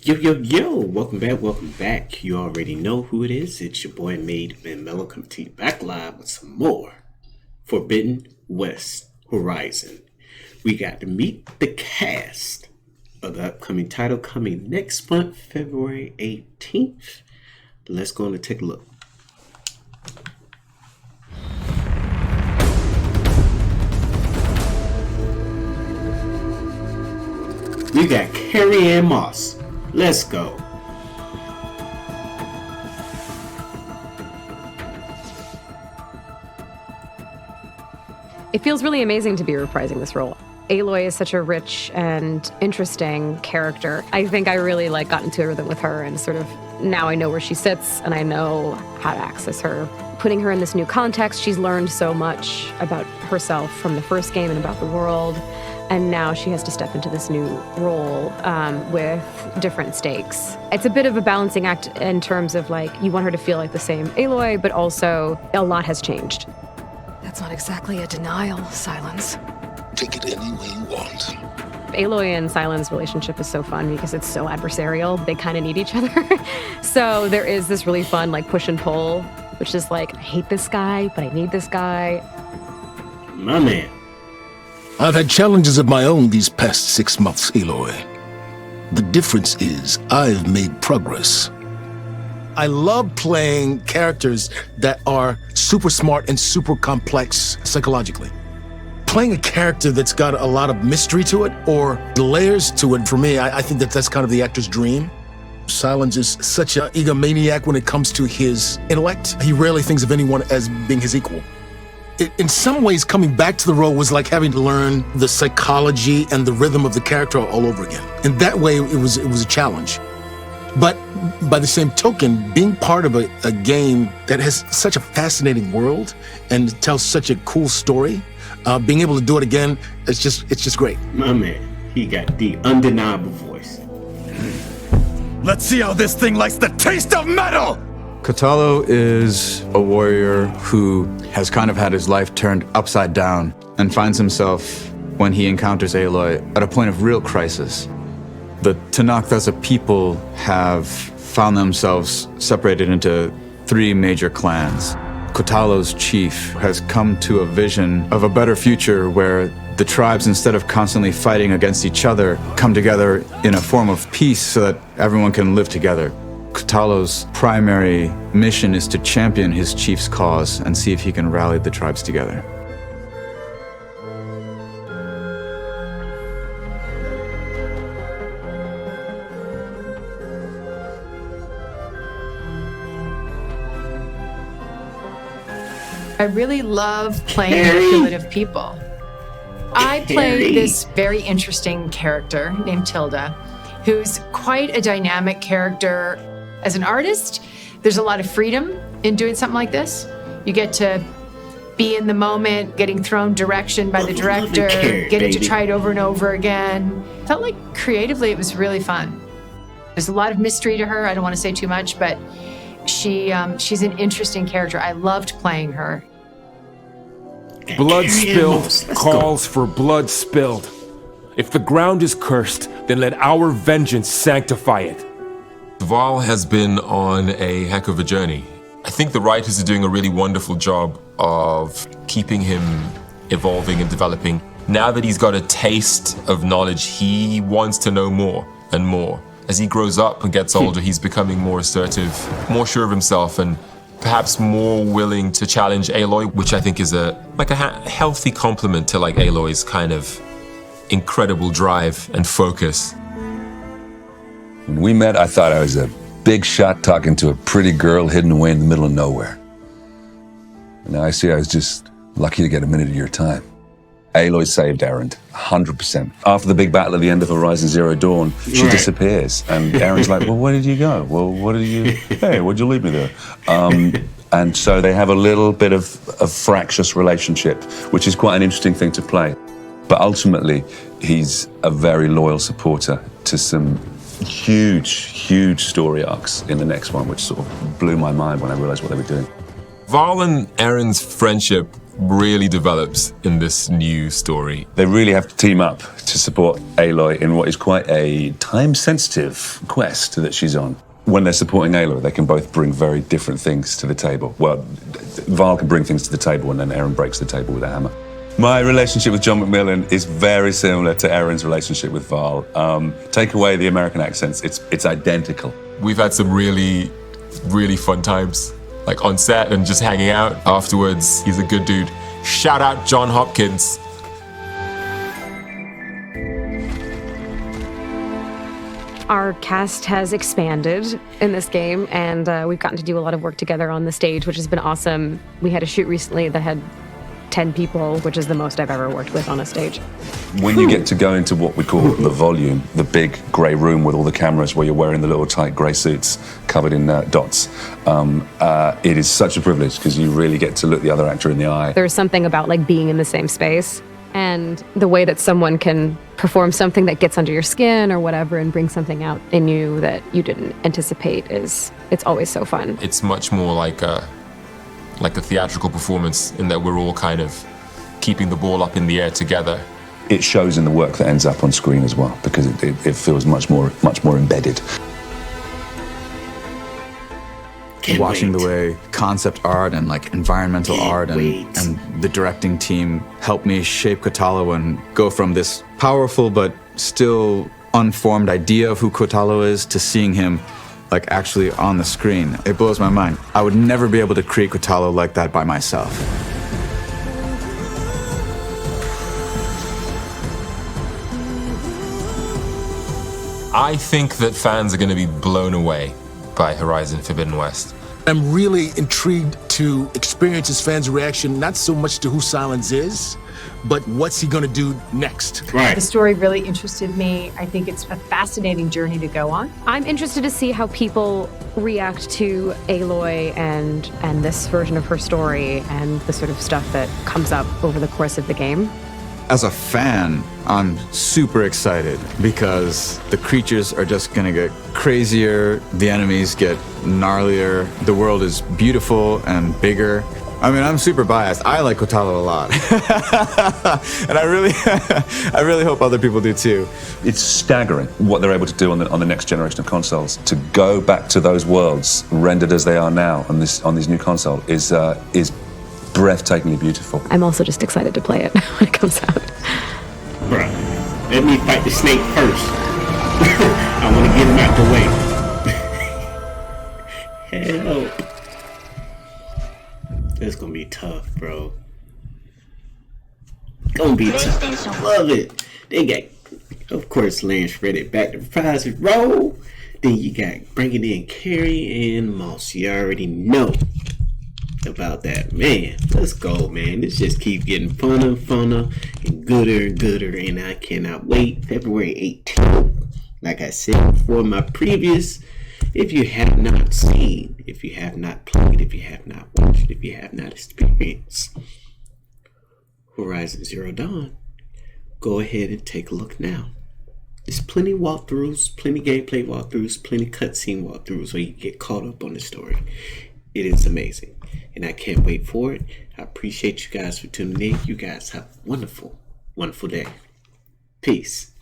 Yo, welcome back. You already know who it is. It's your boy MadeMenMelo coming to you back live with some more Forbidden West Horizon. We got to meet the cast of the upcoming title coming next month, February 18th. Let's go and take a look. We got Carrie Ann Moss. Let's go. It feels really amazing to be reprising this role. Aloy is such a rich and interesting character. I think I really got into a rhythm with her, and sort of now I know where she sits and I know how to access her. Putting her in this new context, she's learned so much about herself from the first game and about the world. And now she has to step into this new role with different stakes. It's a bit of a balancing act in terms of you want her to feel like the same Aloy, but also a lot has changed. That's not exactly a denial, Silence. Take it any way you want. Aloy and Silence' relationship is so fun because it's so adversarial. They kind of need each other. So there is this really fun push and pull, which is I hate this guy, but I need this guy. My man. I've had challenges of my own these past 6 months, Aloy. The difference is I've made progress. I love playing characters that are super smart and super complex psychologically. Playing a character that's got a lot of mystery to it or layers to it, for me, I think that's kind of the actor's dream. Silence is such an egomaniac when it comes to his intellect. He rarely thinks of anyone as being his equal. In some ways, coming back to the role was like having to learn the psychology and the rhythm of the character all over again. In that way, it was a challenge. But by the same token, being part of a game that has such a fascinating world and tells such a cool story, being able to do it again, it's just great. My man, he got the undeniable voice. Let's see how this thing likes the taste of metal! Kotallo is a warrior who has kind of had his life turned upside down and finds himself, when he encounters Aloy, at a point of real crisis. The Tenakth as a people have found themselves separated into 3 major clans. Kotallo's chief has come to a vision of a better future where the tribes, instead of constantly fighting against each other, come together in a form of peace so that everyone can live together. Kotallo's primary mission is to champion his chief's cause and see if he can rally the tribes together. I really love playing manipulative people. I play this very interesting character named Tilda, who's quite a dynamic character. As an artist, there's a lot of freedom in doing something like this. You get to be in the moment, getting thrown direction by the director, getting to try it over and over again. Felt like creatively it was really fun. There's a lot of mystery to her. I don't want to say too much, but she's an interesting character. I loved playing her. Blood spilled calls for blood spilled. If the ground is cursed, then let our vengeance sanctify it. Val has been on a heck of a journey. I think the writers are doing a really wonderful job of keeping him evolving and developing. Now that he's got a taste of knowledge, he wants to know more and more. As he grows up and gets older, he's becoming more assertive, more sure of himself, and perhaps more willing to challenge Aloy, which I think is a healthy complement to Aloy's kind of incredible drive and focus. When we met, I thought I was a big shot talking to a pretty girl hidden away in the middle of nowhere. And now I see I was just lucky to get a minute of your time. Aloy saved Erend, 100%. After the big battle at the end of Horizon Zero Dawn, she disappears. And Erend's like, well, where did you go? Well, hey, what'd you leave me there? And so they have a little bit of a fractious relationship, which is quite an interesting thing to play. But ultimately, he's a very loyal supporter to some huge story arcs in the next one, which sort of blew my mind when I realized what they were doing. Val and Erend's friendship really develops in this new story. They really have to team up to support Aloy in what is quite a time-sensitive quest that she's on. When they're supporting Aloy, they can both bring very different things to the table. Well, Val can bring things to the table, and then Aaron breaks the table with a hammer. My relationship with John McMillan is very similar to Aaron's relationship with Val. Take away the American accents, it's identical. We've had some really, really fun times, like on set and just hanging out afterwards. He's a good dude. Shout out John Hopkins. Our cast has expanded in this game, and we've gotten to do a lot of work together on the stage, which has been awesome. We had a shoot recently that had 10 people, which is the most I've ever worked with on a stage. When you get to go into what we call the volume, the big grey room with all the cameras where you're wearing the little tight grey suits covered in dots, it is such a privilege because you really get to look the other actor in the eye. There's something about like being in the same space, and the way that someone can perform something that gets under your skin or whatever and bring something out in you that you didn't anticipate it's always so fun. It's much more like a theatrical performance in that we're all kind of keeping the ball up in the air together. It shows in the work that ends up on screen as well because it feels much more embedded. Watching the way concept art and like environmental art and the directing team helped me shape Kotalo and go from this powerful but still unformed idea of who Kotalo is to seeing him like actually on the screen. It blows my mind. I would never be able to create Kotalo like that by myself. I think that fans are going to be blown away by Horizon Forbidden West. I'm really intrigued to experience his fans' reaction, not so much to who Silence is, but what's he gonna do next? Right. The story really interested me. I think it's a fascinating journey to go on. I'm interested to see how people react to Aloy and this version of her story and the sort of stuff that comes up over the course of the game. As a fan, I'm super excited because the creatures are just gonna get crazier, the enemies get gnarlier, the world is beautiful and bigger. I mean, I'm super biased. I like Kotalo a lot. And I really hope other people do too. It's staggering what they're able to do on the next generation of consoles. To go back to those worlds rendered as they are now on this new console is breathtakingly beautiful. I'm also just excited to play it when it comes out. Bruh, let me fight the snake first. I want to get him out the way. Help. This gonna be tough, bro. Gonna be tough. Love it. They got, of course, Lance Reddick back to reprise his role. Then you got bringing in Carrie and Moss. You already know about that, man. Let's go, man. This just keeps getting funner and gooder, and I cannot wait. February 18th. Like I said before, my previous. If you have not seen, if you have not played, if you have not watched, if you have not experienced Horizon Zero Dawn, go ahead and take a look now. There's plenty walkthroughs, plenty gameplay walkthroughs, plenty cutscene walkthroughs where you get caught up on the story. It is amazing, and I can't wait for it. I appreciate you guys for tuning in. You guys have a wonderful, wonderful day. Peace.